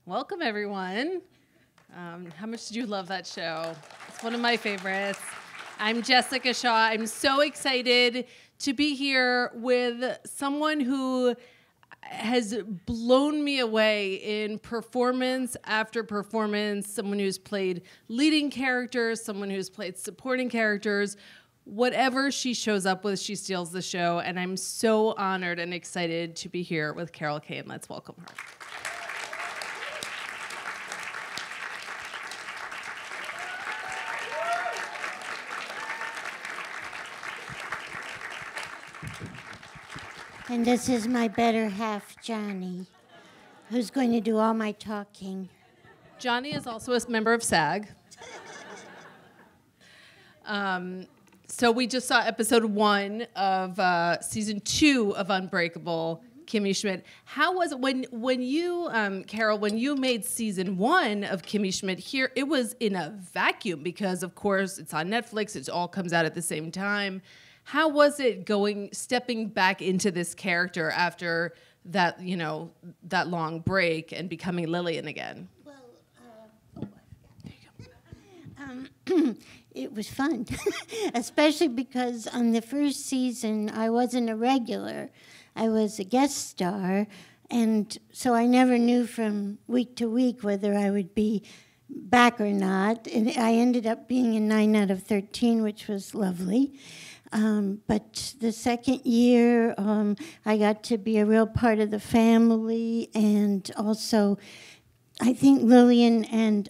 Welcome, everyone. How much did you love that show? It's one of my favorites. I'm Jessica Shaw. I'm so excited to be here with someone who has blown me away in performance after performance, someone who's played leading characters, someone who's played supporting characters. Whatever she shows up with, she steals the show, and I'm so honored and excited to be here with Carol Kane. Let's welcome her. And this is my better half, Johnny, who's going to do all my talking. Johnny is also a member of SAG. So we just saw episode 1 of season 2 of Unbreakable, Kimmy Schmidt. How was it when you, Carol, when you made season 1 of Kimmy Schmidt here, it was in a vacuum because, of course, it's on Netflix. It all comes out at the same time. How was it stepping back into this character after that, that long break and becoming Lillian again? Well, it was fun, especially because on the first season, I wasn't a regular. I was a guest star, and so I never knew from week to week whether I would be back or not. And I ended up being in 9 out of 13, which was lovely. But the second year, I got to be a real part of the family, and also I think Lillian and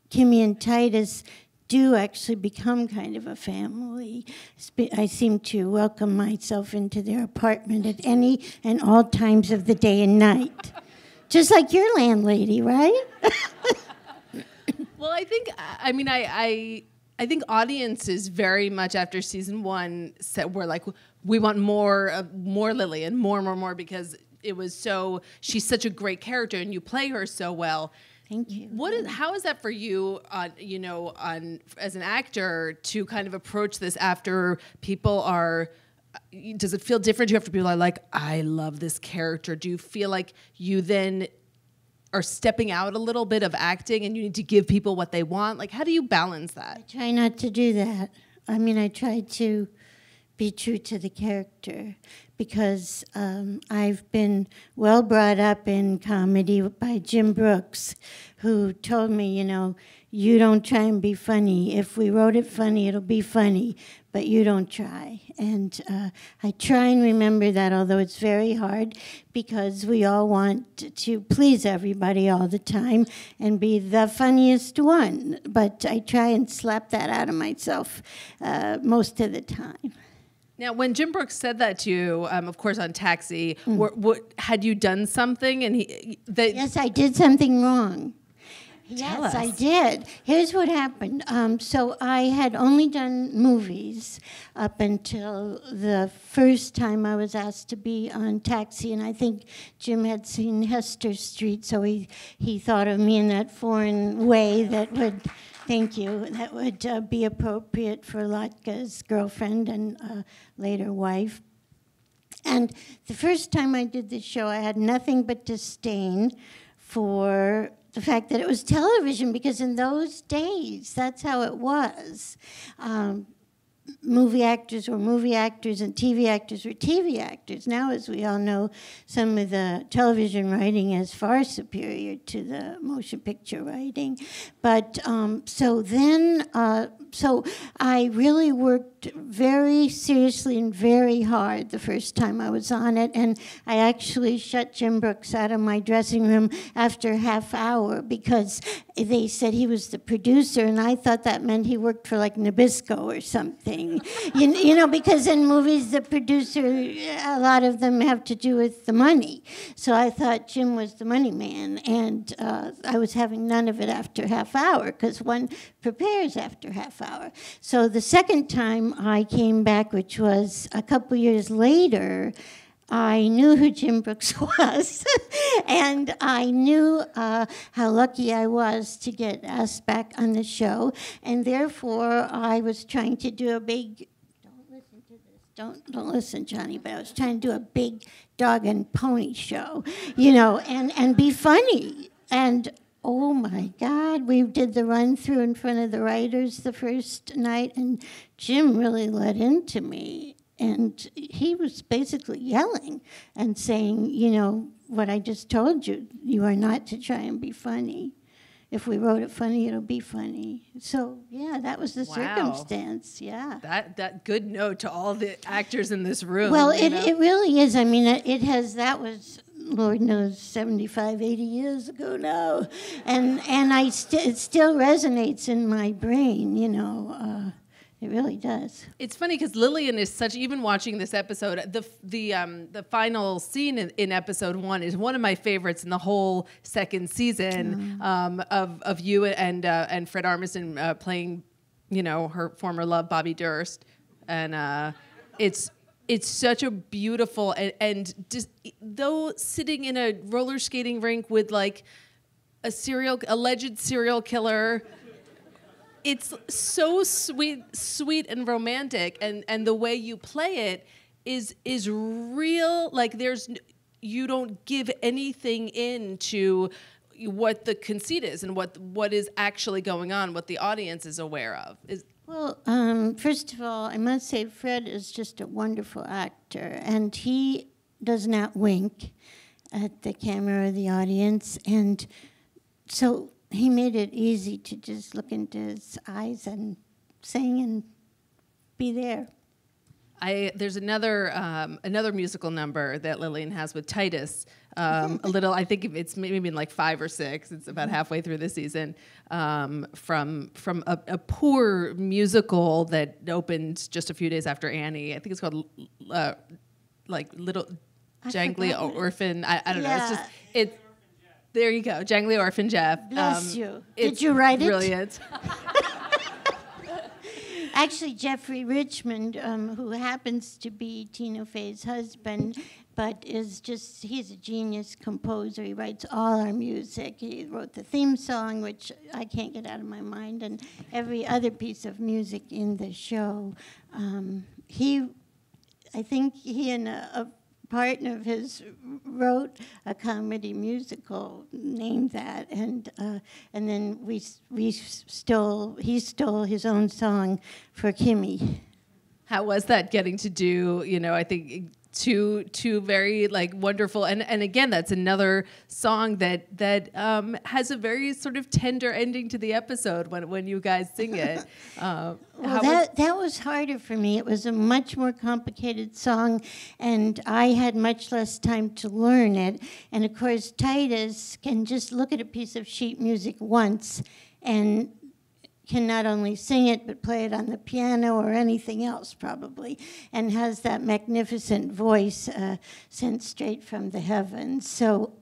Kimmy and Titus do actually become kind of a family. I seem to welcome myself into their apartment at any and all times of the day and night. Just like your landlady, right? Well, I think audiences very much after season 1 said we're like, we want more Lillian, more, because it was she's such a great character and you play her so well. Thank you. How is that for you, as an actor to kind of approach this after people are? Does it feel different? Do you have to be like, I love this character? Do you feel like you then are stepping out a little bit of acting and you need to give people what they want? Like, how do you balance that? I try not to do that. I mean, I try to be true to the character because I've been well brought up in comedy by Jim Brooks, who told me, you don't try and be funny. If we wrote it funny, it'll be funny, but you don't try. And I try and remember that, although it's very hard because we all want to please everybody all the time and be the funniest one. But I try and slap that out of myself most of the time. Now, when Jim Brooks said that to you, of course, on Taxi, had you done something? And yes, I did something wrong. Tell us. Yes, I did. Here's what happened. So I had only done movies up until the first time I was asked to be on Taxi, and I think Jim had seen Hester Street, so he thought of me in that foreign way that would... Thank you. That would be appropriate for Latka's girlfriend and later wife. And the first time I did this show, I had nothing but disdain for the fact that it was television, because in those days, that's how it was. Movie actors were movie actors and TV actors were TV actors. Now, as we all know, some of the television writing is far superior to the motion picture writing. But so I really worked very seriously and very hard the first time I was on it, and I actually shut Jim Brooks out of my dressing room after a half hour because they said he was the producer, and I thought that meant he worked for like Nabisco or something. Because in movies the producer, a lot of them have to do with the money. So I thought Jim was the money man, and I was having none of it after half hour because one prepares after half hour. So the second time I came back, which was a couple years later, I knew who Jim Brooks was, and I knew how lucky I was to get asked back on the show, and therefore I was trying to do a big, don't listen, Johnny, but I was trying to do a big dog and pony show, and be funny. And oh my God, we did the run through in front of the writers the first night, and Jim really let into me. And he was basically yelling and saying, you know, what I just told you, you are not to try and be funny. If we wrote it funny, it'll be funny. So, yeah, that was the circumstance, yeah. That good note to all the actors in this room. Well, it really is. I mean, that was, Lord knows, 75, 80 years ago now. And it still resonates in my brain, you know. It really does. It's funny because Lillian is such. Even watching this episode, the final scene in episode 1 is one of my favorites in the whole second season of you and Fred Armisen playing, you know, her former love Bobby Durst, and it's such a beautiful and just though sitting in a roller skating rink with like alleged serial killer. It's so sweet and romantic, and the way you play it is real. Like you don't give anything into what the conceit is and what is actually going on, what the audience is aware of. Well, first of all, I must say Fred is just a wonderful actor, and he does not wink at the camera or the audience, and so he made it easy to just look into his eyes and sing and be there. There's another musical number that Lillian has with Titus. A little, I think it's maybe in like 5 or 6. It's about halfway through the season. From a poor musical that opened just a few days after Annie. I think it's called like Little Jangly Orphan. I don't know. It's there you go, Jangly Orphan Jeff. Bless you. Did you write it? Brilliant. Actually, Jeffrey Richmond, who happens to be Tina Fey's husband, but he's a genius composer. He writes all our music. He wrote the theme song, which I can't get out of my mind, and every other piece of music in the show. I think he and a partner of his wrote a comedy musical named that, and then he stole his own song for Kimmy. How was that getting to do? You know, I think two very like wonderful, and again, that's another song that has a very sort of tender ending to the episode when you guys sing it. That was harder for me. It was a much more complicated song, and I had much less time to learn it. And of course, Titus can just look at a piece of sheet music once and can not only sing it, but play it on the piano or anything else probably, and has that magnificent voice sent straight from the heavens. So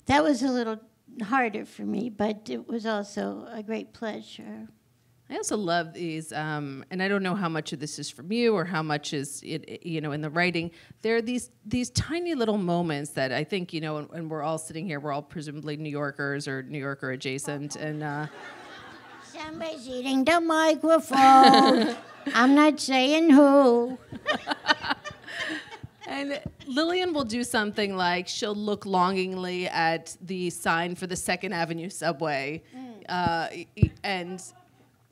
that was a little harder for me, but it was also a great pleasure. I also love these, and I don't know how much of this is from you or how much is it, you know, in the writing. There are these tiny little moments that I think, you know, and we're all sitting here, we're all presumably New Yorkers or New Yorker adjacent, and somebody's eating the microphone. I'm not saying who. And Lillian will do something like she'll look longingly at the sign for the 2nd Avenue subway, and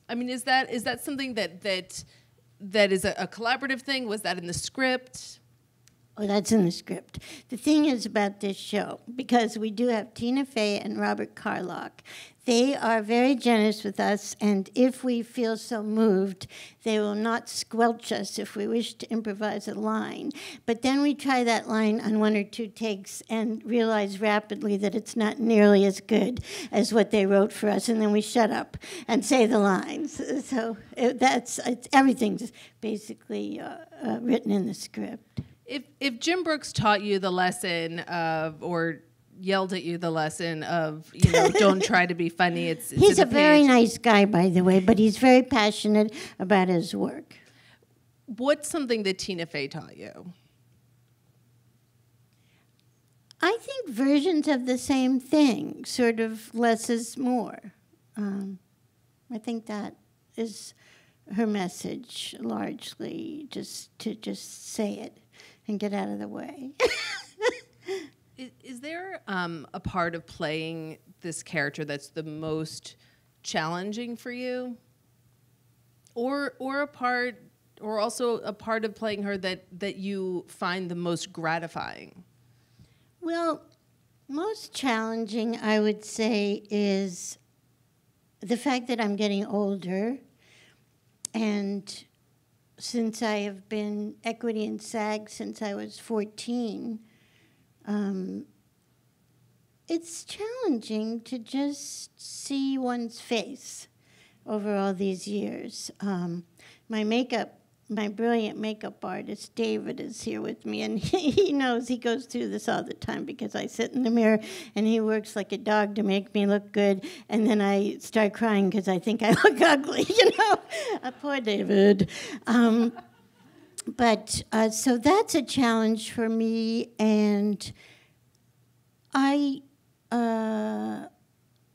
I mean, is that something that is a collaborative thing? Was that in the script? Oh, that's in the script. The thing is about this show, because we do have Tina Fey and Robert Carlock, they are very generous with us, and if we feel so moved, they will not squelch us if we wish to improvise a line. But then we try that line on 1 or 2 takes and realize rapidly that it's not nearly as good as what they wrote for us, and then we shut up and say the lines. So everything's basically written in the script. If Jim Brooks taught you the lesson of, or yelled at you the lesson of, you know, don't try to be funny, it's he's a very nice guy, by the way, but he's very passionate about his work. What's something that Tina Fey taught you? I think versions of the same thing, sort of less is more. I think that is her message, largely, just to say it and get out of the way. Is there a part of playing this character that's the most challenging for you? Or also a part of playing her that you find the most gratifying? Well, most challenging, I would say, is the fact that I'm getting older. And since I have been equity in SAG since I was 14, it's challenging to just see one's face over all these years. My brilliant makeup artist, David, is here with me, and he knows, he goes through this all the time because I sit in the mirror and he works like a dog to make me look good, and then I start crying because I think I look ugly, Poor David. So that's a challenge for me, and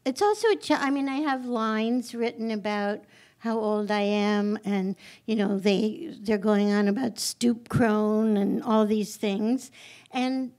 it's also I have lines written about how old I am, and they're going on about stoop crone and all these things, and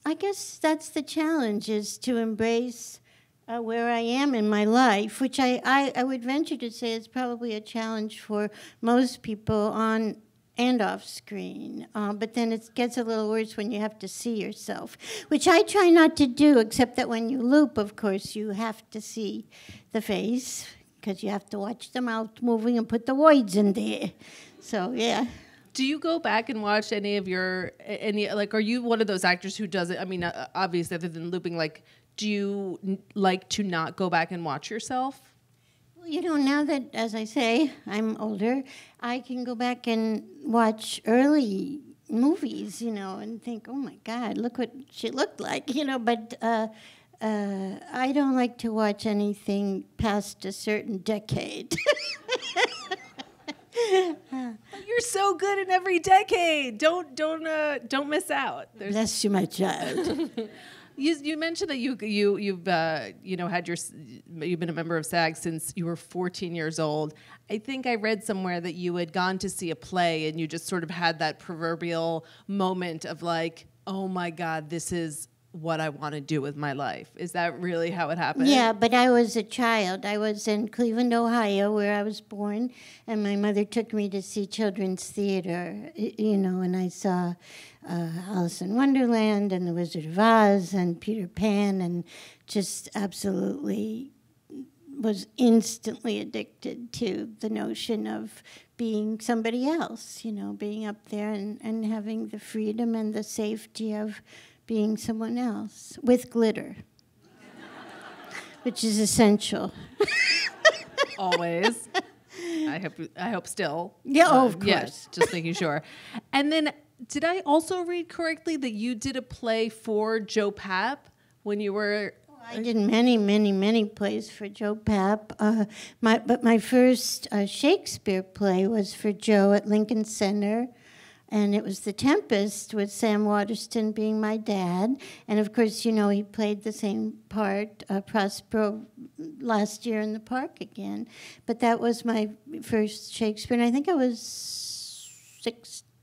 I guess that's the challenge, is to embrace where I am in my life, which I would venture to say is probably a challenge for most people on and off screen. But then it gets a little worse when you have to see yourself, which I try not to do, except that when you loop, of course, you have to see the face, because you have to watch the mouth moving and put the words in there. So, yeah. Do you go back and watch any of your, are you one of those actors who does it? I mean, obviously, other than looping, do you like to not go back and watch yourself? Well, now that, as I say, I'm older, I can go back and watch early movies, and think, oh my God, look what she looked like, but I don't like to watch anything past a certain decade. You're so good in every decade. Don't miss out. Bless you, my child. You mentioned that you've been a member of SAG since you were 14 years old. I think I read somewhere that you had gone to see a play and you just sort of had that proverbial moment of oh my God, this is what I want to do with my life. Is that really how it happened? Yeah, but I was a child. I was in Cleveland, Ohio, where I was born, and my mother took me to see children's theater, and I saw Alice in Wonderland and The Wizard of Oz and Peter Pan, and just absolutely was instantly addicted to the notion of being somebody else, being up there and having the freedom and the safety of being someone else with glitter, which is essential. Always. I hope still. Yeah, of course. Yes, just making sure. And then, did I also read correctly that you did a play for Joe Papp when you were? I did many, many, many plays for Joe Papp. But my first Shakespeare play was for Joe at Lincoln Center. And it was The Tempest, with Sam Waterston being my dad. And of course, he played the same part, Prospero, last year in the park again. But that was my first Shakespeare, and I think I was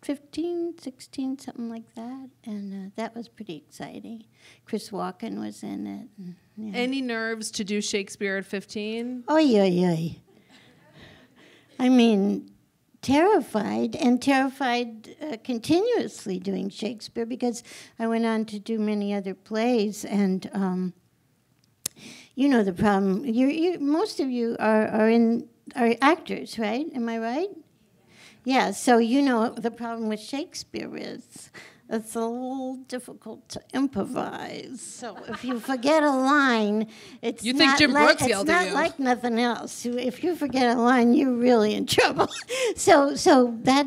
15, 16, something like that. And that was pretty exciting. Chris Walken was in it. And, yeah. Any nerves to do Shakespeare at 15? Oh, yeah. I mean, terrified continuously doing Shakespeare, because I went on to do many other plays, and the problem. Most of you are actors, right? Am I right? Yeah. So the problem with Shakespeare is it's a little difficult to improvise. So if you forget a line, it's you think Jim Brooks yelled at you. It's not like nothing else. If you forget a line, you're really in trouble. So that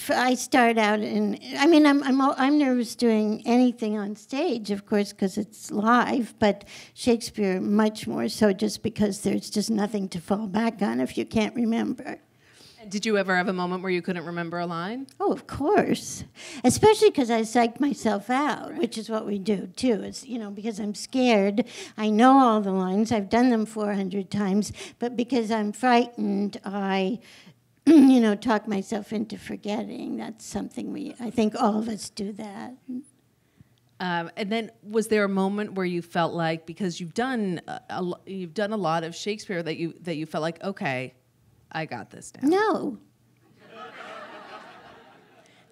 I start out I'm nervous doing anything on stage, of course, because it's live. But Shakespeare much more so, just because there's just nothing to fall back on if you can't remember. Did you ever have a moment where you couldn't remember a line? Oh, of course. Especially because I psych myself out, right. Which is what we do, too. It's, because I'm scared. I know all the lines. I've done them 400 times. But because I'm frightened, I, talk myself into forgetting. That's something I think all of us do that. And then, was there a moment where you felt like, because you've done a lot of Shakespeare, that you felt like, okay, I got this now? No.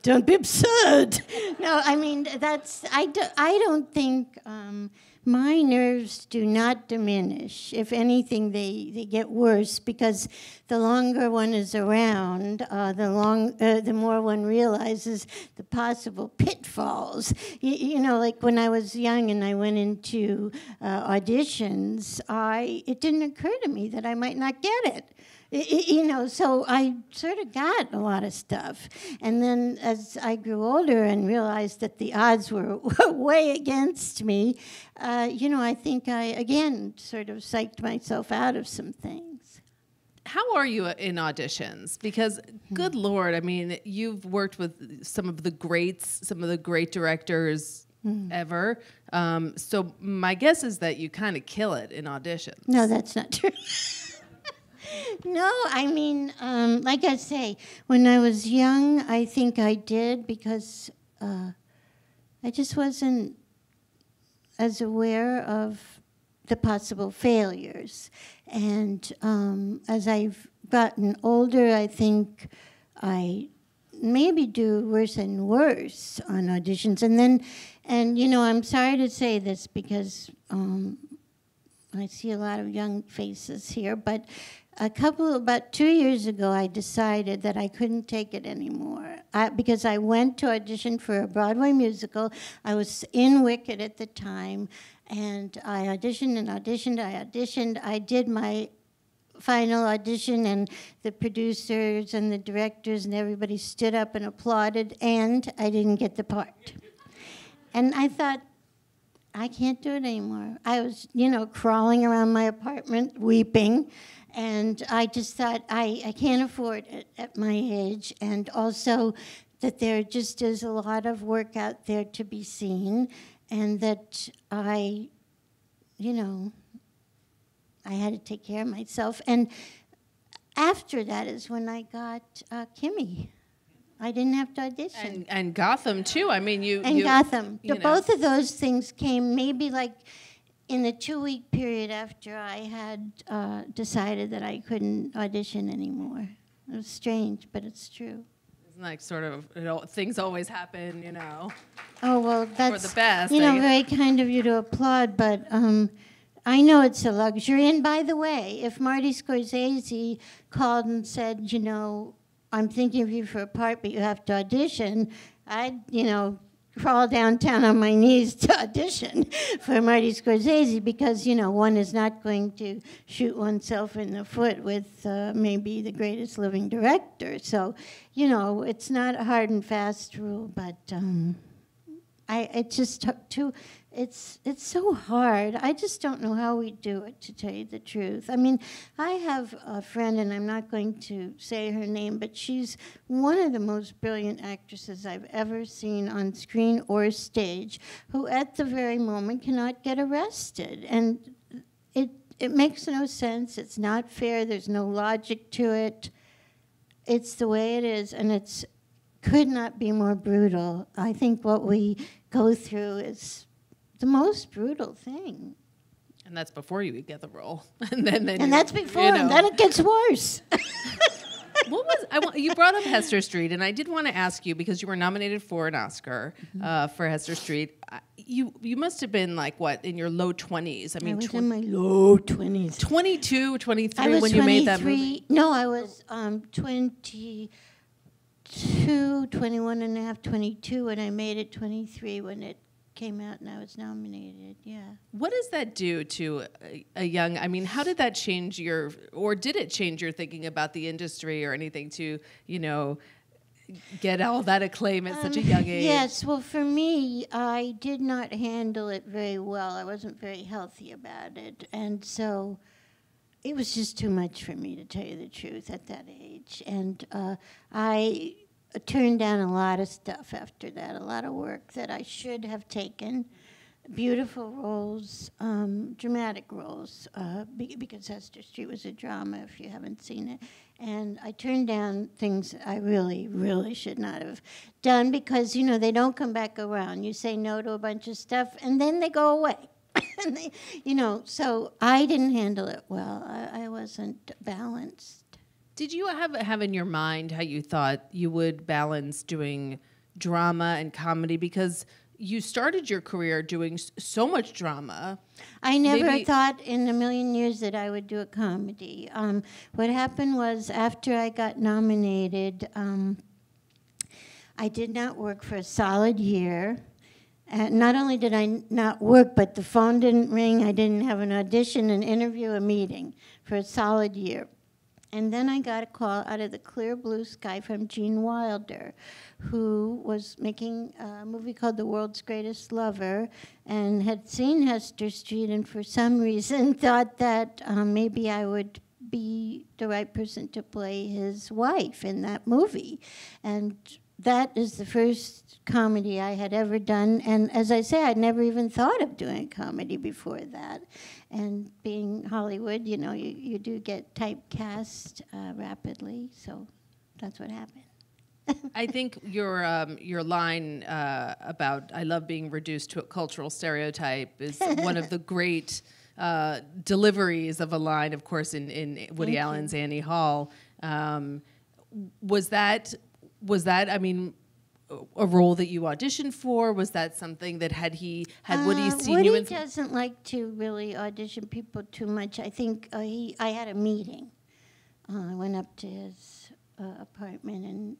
Don't be absurd. No, I mean, I don't think my nerves do not diminish. If anything, they get worse, because the longer one is around, the more one realizes the possible pitfalls. You know, like when I was young and I went into auditions, it didn't occur to me that I might not get it. You know, so I sort of got a lot of stuff. And then as I grew older and realized that the odds were way against me, you know, I think I, again, sort of psyched myself out of some things. How are you in auditions? Because, good Lord, I mean, you've worked with some of the greats, some of the great directors ever. So my guess is that you kind of kill it in auditions. No, that's not true. No, I mean, like I say, when I was young, I think I did, because I just wasn't as aware of the possible failures. And as I've gotten older, I think I maybe do worse and worse on auditions. And you know, I'm sorry to say this, because I see a lot of young faces here, but about 2 years ago, I decided that I couldn't take it anymore, because I went to audition for a Broadway musical. I was in Wicked at the time, and I auditioned and auditioned. I auditioned. I did my final audition, and the producers and the directors and everybody stood up and applauded, and I didn't get the part. And I thought, I can't do it anymore. I was, you know, crawling around my apartment, weeping. And I just thought, I can't afford it at my age. And also that there just is a lot of work out there to be seen. And that I, you know, I had to take care of myself. And after that is when I got Kimmy. I didn't have to audition. And Gotham, too. I mean, Gotham. You know. Both of those things came maybe like in the 2-week period after I had decided that I couldn't audition anymore. It was strange, but it's true. It's like sort of, you know, things always happen, you know. Oh, well, that's, for the best. You know, very kind of you to applaud, but I know it's a luxury. And by the way, if Marty Scorsese called and said, you know, I'm thinking of you for a part, but you have to audition, I'd, you know, crawl downtown on my knees to audition for Marty Scorsese, because, you know, one is not going to shoot oneself in the foot with maybe the greatest living director. So, you know, it's not a hard and fast rule, but it just took too. It's so hard. I just don't know how we do it, to tell you the truth. I mean, I have a friend, and I'm not going to say her name, but she's one of the most brilliant actresses I've ever seen on screen or stage, who at the very moment cannot get arrested. And it makes no sense. It's not fair. There's no logic to it. It's the way it is, and it's could not be more brutal. I think what we go through is the most brutal thing. And that's before you get the role. and that's before, you know. And then it gets worse. You brought up Hester Street, and I did want to ask you, because you were nominated for an Oscar for Hester Street. You must have been, like, what, in your low 20s? I mean, I was in my low 20s. 22, 23 when you made that movie? No, I was 22, 21 and a half, 22, and I made it 23 when it came out and I was nominated, yeah. What does that do to a young, I mean, how did that change did it change your thinking about the industry or anything to, you know, get all that acclaim at such a young age? Yes, well, for me, I did not handle it very well. I wasn't very healthy about it, and so it was just too much for me, to tell you the truth, at that age. And I turned down a lot of stuff after that, a lot of work that I should have taken, beautiful roles, dramatic roles, because Hester Street was a drama, if you haven't seen it. And I turned down things I really, really should not have done because, you know, they don't come back around. You say no to a bunch of stuff, and then they go away. And they, you know, so I didn't handle it well. I wasn't balanced. Did you have in your mind how you thought you would balance doing drama and comedy? Because you started your career doing so much drama. I never thought in a million years that I would do a comedy. What happened was after I got nominated, I did not work for a solid year. Not only did I not work, but the phone didn't ring. I didn't have an audition, an interview, a meeting for a solid year. And then I got a call out of the clear blue sky from Gene Wilder, who was making a movie called The World's Greatest Lover and had seen Hester Street and for some reason thought that maybe I would be the right person to play his wife in that movie. And that is the first comedy I had ever done. And as I say, I'd never even thought of doing a comedy before that. And being Hollywood, you know, you do get typecast rapidly. So that's what happened. I think your line about I love being reduced to a cultural stereotype is one of the great deliveries of a line, of course, in Woody Allen's Annie Hall. Was that, I mean, a role that you auditioned for? Was that something that had Woody seen you in? Woody doesn't like to really audition people too much. I think I had a meeting. I went up to his apartment and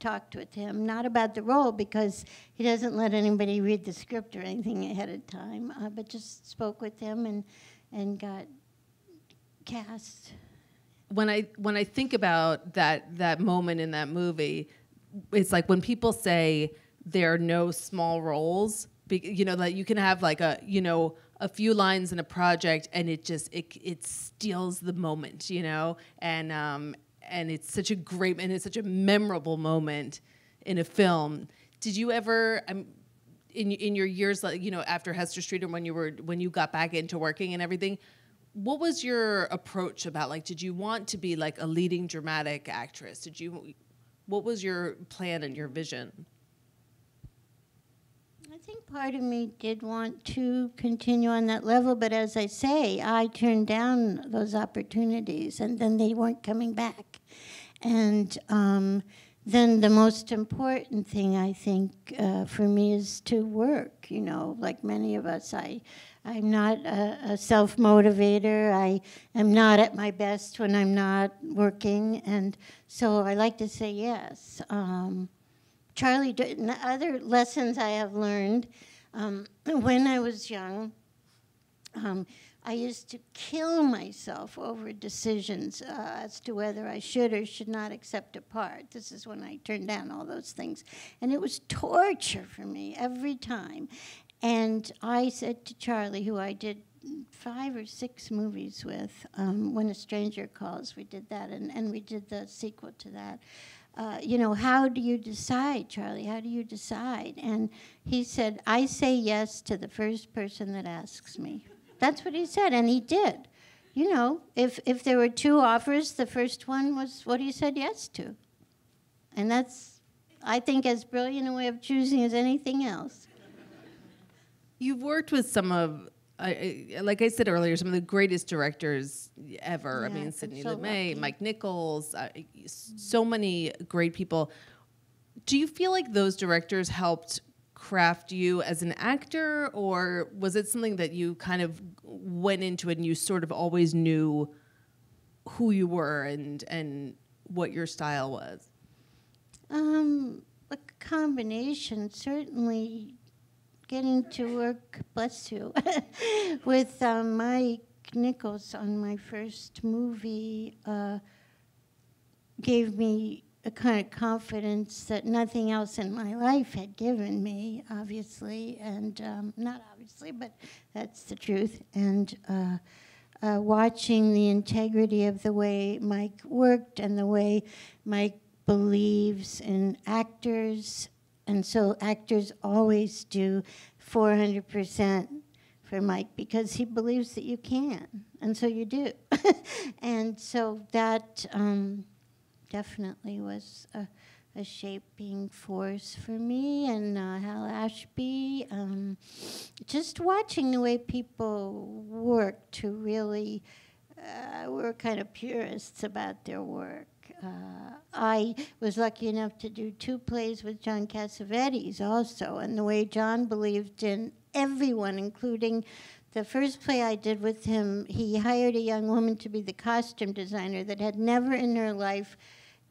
talked with him, not about the role because he doesn't let anybody read the script or anything ahead of time, but just spoke with him and got cast. When I think about that moment in that movie, it's like when people say there are no small roles, you know, that you can have like a few lines in a project and it steals the moment, you know, and it's such a great and it's such a memorable moment in a film. Did you ever in your years, like, you know, after Hester Street and when you got back into working and everything, what was your approach about, like, did you want to be like a leading dramatic actress? What was your plan and your vision? I think part of me did want to continue on that level, but as I say, I turned down those opportunities, and then they weren't coming back. And then the most important thing, I think, for me is to work, you know, like many of us. I'm not a self-motivator. I am not at my best when I'm not working, and so I like to say yes. Charlie, other lessons I have learned, when I was young, I used to kill myself over decisions as to whether I should or should not accept a part. This is when I turned down all those things. And it was torture for me every time. And I said to Charlie, who I did 5 or 6 movies with, When a Stranger Calls, we did that, and we did the sequel to that. You know, how do you decide, Charlie? How do you decide? And he said, I say yes to the first person that asks me. That's what he said, and he did. You know, if there were 2 offers, the first one was what he said yes to. And that's, I think, as brilliant a way of choosing as anything else. You've worked with some of, like I said earlier, some of the greatest directors ever. Yeah, I mean, Sidney so Lumet, lucky. Mike Nichols, so many great people. Do you feel like those directors helped craft you as an actor, or was it something that you kind of went into it and you sort of always knew who you were and what your style was? A combination, certainly. Getting to work, bless you, with Mike Nichols on my first movie gave me a kind of confidence that nothing else in my life had given me, obviously, and not obviously, but that's the truth. And watching the integrity of the way Mike worked and the way Mike believes in actors. And so actors always do 400% for Mike because he believes that you can, and so you do. And so that definitely was a shaping force for me. And Hal Ashby, just watching the way people work to really, we're kind of purists about their work. I was lucky enough to do 2 plays with John Cassavettes also, and the way John believed in everyone, including the first play I did with him, he hired a young woman to be the costume designer that had never in her life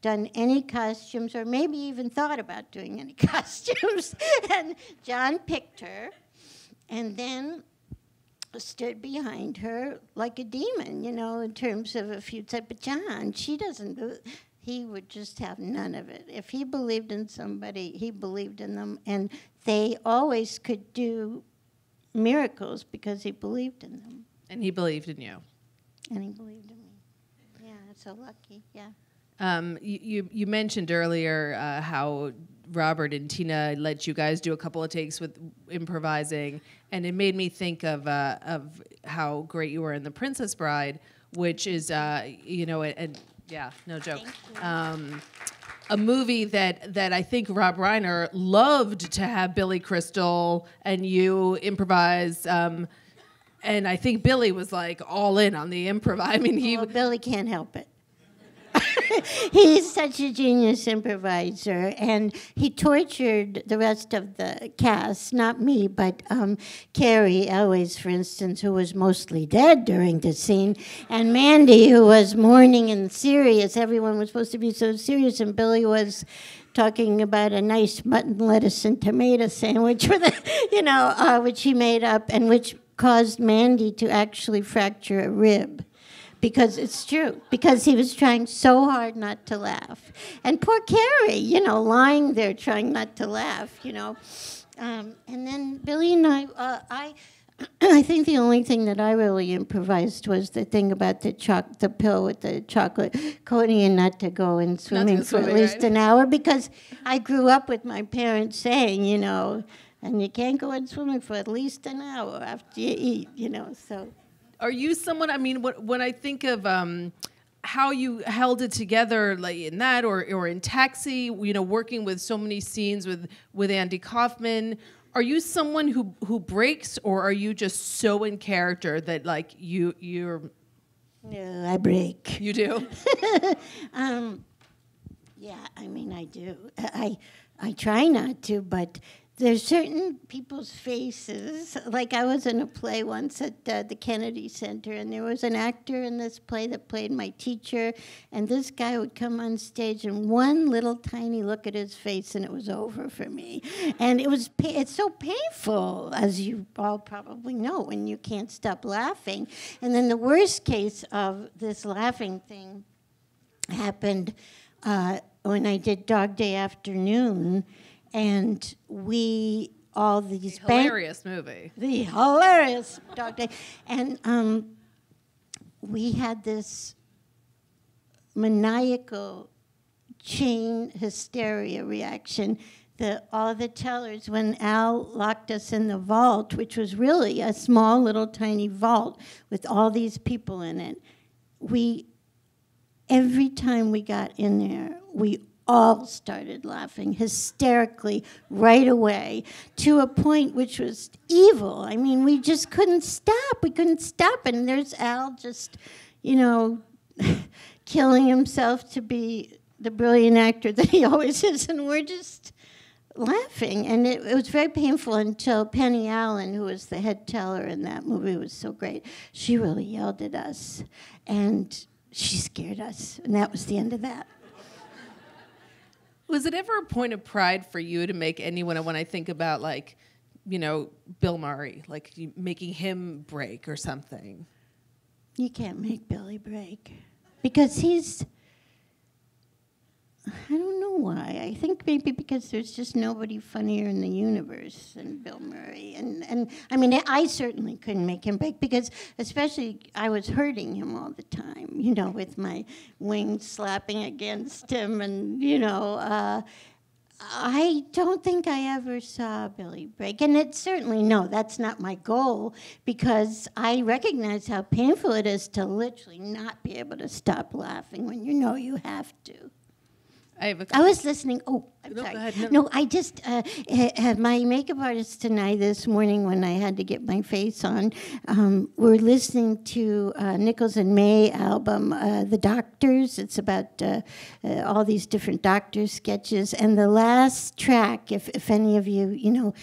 done any costumes or maybe even thought about doing any costumes. And John picked her and then stood behind her like a demon, you know, in terms of if you'd said, but John, she doesn't do it. He would just have none of it. If he believed in somebody, he believed in them. And they always could do miracles because he believed in them. And he believed in you. And he believed in me. Yeah, so lucky, yeah. You mentioned earlier how Robert and Tina let you guys do a couple of takes with improvising, and it made me think of how great you were in The Princess Bride, which is, you know, and yeah, no joke. A movie that I think Rob Reiner loved to have Billy Crystal and you improvise. And I think Billy was like all in on the improv. I mean, Billy can't help it. He's such a genius improviser, and he tortured the rest of the cast, not me, but Carrie Elways, for instance, who was mostly dead during the scene, and Mandy, who was mourning and serious. Everyone was supposed to be so serious, and Billy was talking about a nice mutton, lettuce, and tomato sandwich, with which he made up, and which caused Mandy to actually fracture a rib. Because it's true, because he was trying so hard not to laugh. And poor Carrie, you know, lying there trying not to laugh, you know. And then Billy and I think the only thing that I really improvised was the thing about the pill with the chocolate coating and not to go in swimming for at least an hour, because I grew up with my parents saying, you know, and you can't go in swimming for at least an hour after you eat, you know, so... Are you someone, I mean, when I think of how you held it together, like in that or in Taxi, you know, working with so many scenes with Andy Kaufman, are you someone who breaks, or are you just so in character that like you're... No, I break. You do? Yeah, I mean, I do. I try not to, but... There's certain people's faces, like I was in a play once at the Kennedy Center, and there was an actor in this play that played my teacher, and this guy would come on stage, and one little tiny look at his face, and it was over for me. And it's so painful, as you all probably know, when you can't stop laughing. And then the worst case of this laughing thing happened when I did Dog Day Afternoon. And all these... The hilarious movie. The hilarious Dog Day. And we had this maniacal chain hysteria reaction. All the tellers, when Al locked us in the vault, which was really a small little tiny vault with all these people in it, every time we got in there, we all started laughing hysterically right away, to a point which was evil. I mean, we just couldn't stop. We couldn't stop. And there's Al just, you know, killing himself to be the brilliant actor that he always is. And we're just laughing. And it was very painful until Penny Allen, who was the head teller in that movie, was so great. She really yelled at us. And she scared us. And that was the end of that. Was it ever a point of pride for you to make anyone, when I think about, like, you know, Bill Murray, like making him break or something? You can't make Billy break. Because he's... I don't know why. I think maybe because there's just nobody funnier in the universe than Bill Murray. And I mean, I certainly couldn't make him break, because especially I was hurting him all the time, you know, with my wings slapping against him. And, you know, I don't think I ever saw Billy break. And it's certainly, no, that's not my goal, because I recognize how painful it is to literally not be able to stop laughing when you know you have to. I was listening. Oh, I'm no, sorry. Go ahead. No, I just had my makeup artist tonight this morning when I had to get my face on. We're listening to Nichols and May album, The Doctors. It's about all these different doctor sketches. And the last track, if any of you,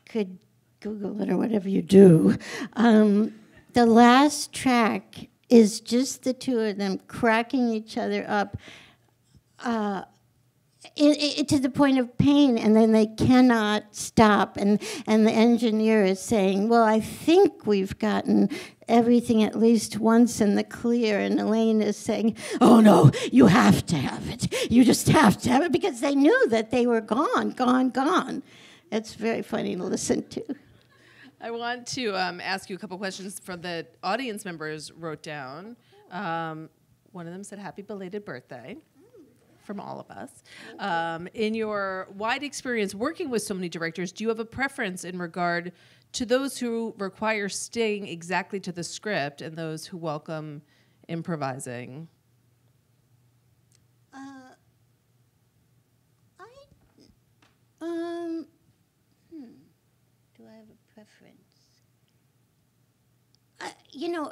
could Google it or whatever you do, the last track is just the two of them cracking each other up. To the point of pain, and then they cannot stop. And the engineer is saying, well, I think we've gotten everything at least once in the clear. And Elaine is saying, oh, no, you have to have it. You just have to have it, because they knew that they were gone. It's very funny to listen to. I want to ask you a couple questions from the audience members wrote down. One of them said, happy belated birthday. From all of us. In your wide experience working with so many directors, do you have a preference in regard to those who require staying exactly to the script and those who welcome improvising? Do I have a preference?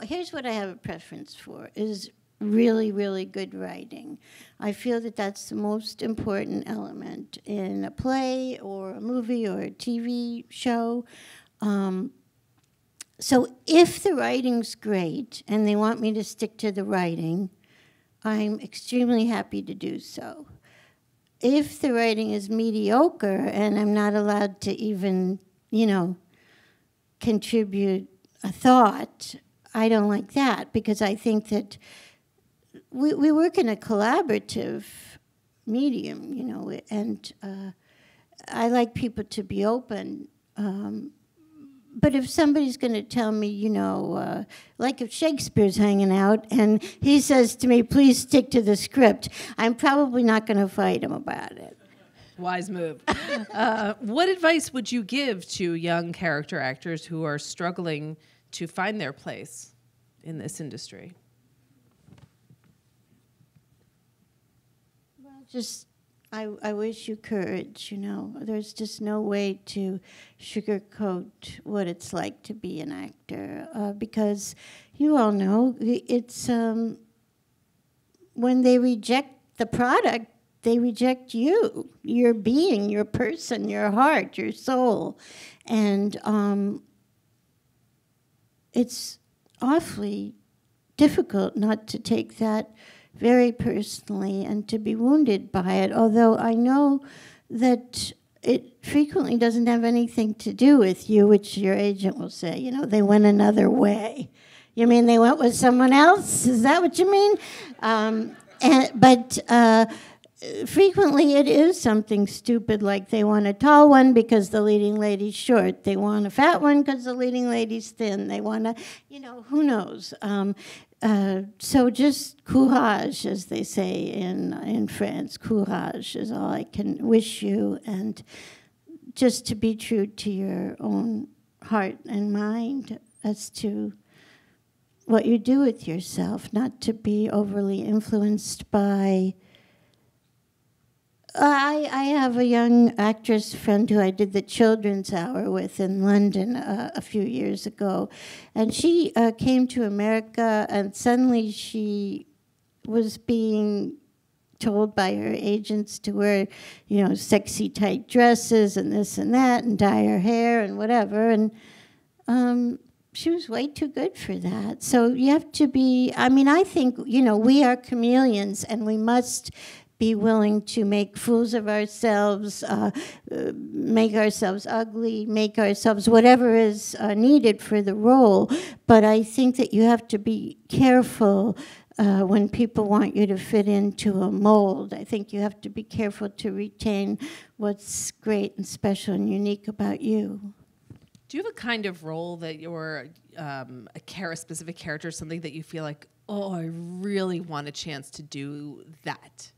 Here's what I have a preference for, is really, really good writing. I feel that that's the most important element in a play or a movie or a TV show. So if the writing's great and they want me to stick to the writing, I'm extremely happy to do so. If the writing is mediocre and I'm not allowed to even, contribute a thought, I don't like that, because I think that we work in a collaborative medium, and I like people to be open. But if somebody's going to tell me, like if Shakespeare's hanging out and he says to me, please stick to the script, I'm probably not going to fight him about it. Wise move. What advice would you give to young character actors who are struggling to find their place in this industry? Just, I wish you courage, There's just no way to sugarcoat what it's like to be an actor, because you all know it's when they reject the product, they reject you, your being, your person, your heart, your soul. And it's awfully difficult not to take that very personally and to be wounded by it, although I know that it frequently doesn't have anything to do with you, which your agent will say, they went another way. You mean they went with someone else? Is that what you mean? But frequently it is something stupid, like they want a tall one because the leading lady's short. They want a fat one because the leading lady's thin. They want a, who knows? So just courage, as they say in France. Courage is all I can wish you, and just to be true to your own heart and mind as to what you do with yourself, not to be overly influenced by... I have a young actress friend who I did the Children's Hour with in London a few years ago. And she came to America, and suddenly she was being told by her agents to wear, sexy tight dresses and this and that, and dye her hair and whatever. And she was way too good for that. So you have to be, I think, we are chameleons, and we must be willing to make fools of ourselves, make ourselves ugly, make ourselves whatever is needed for the role. But I think that you have to be careful when people want you to fit into a mold. I think you have to be careful to retain what's great and special and unique about you. Do you have a kind of role that you're a specific character, something that you feel like, oh, I really want a chance to do that?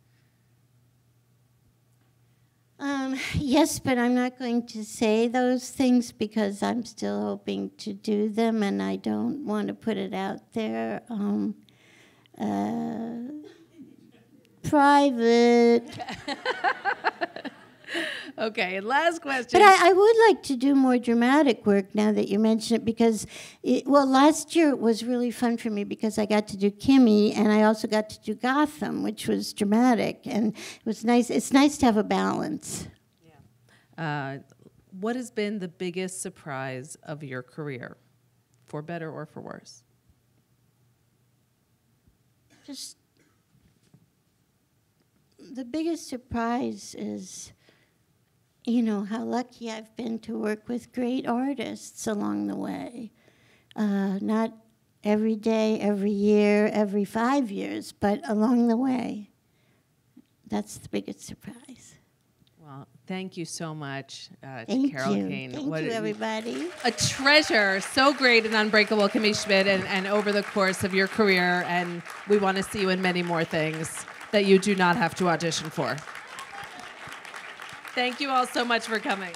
Yes, but I'm not going to say those things because I'm still hoping to do them, and I don't want to put it out there. Private. Okay, last question. But I would like to do more dramatic work now that you mention it, because, last year it was really fun for me because I got to do Kimmy, and I also got to do Gotham, which was dramatic, and it was nice. It's nice to have a balance. Yeah. What has been the biggest surprise of your career, for better or for worse? Just the biggest surprise is, how lucky I've been to work with great artists along the way. Not every day, every year, every 5 years, but along the way. That's the biggest surprise. Well, thank you so much to Thank Carol you. Kane. Thank you, everybody. A treasure, so great in Unbreakable Kimmy Schmidt and over the course of your career, and we want to see you in many more things that you do not have to audition for. Thank you all so much for coming.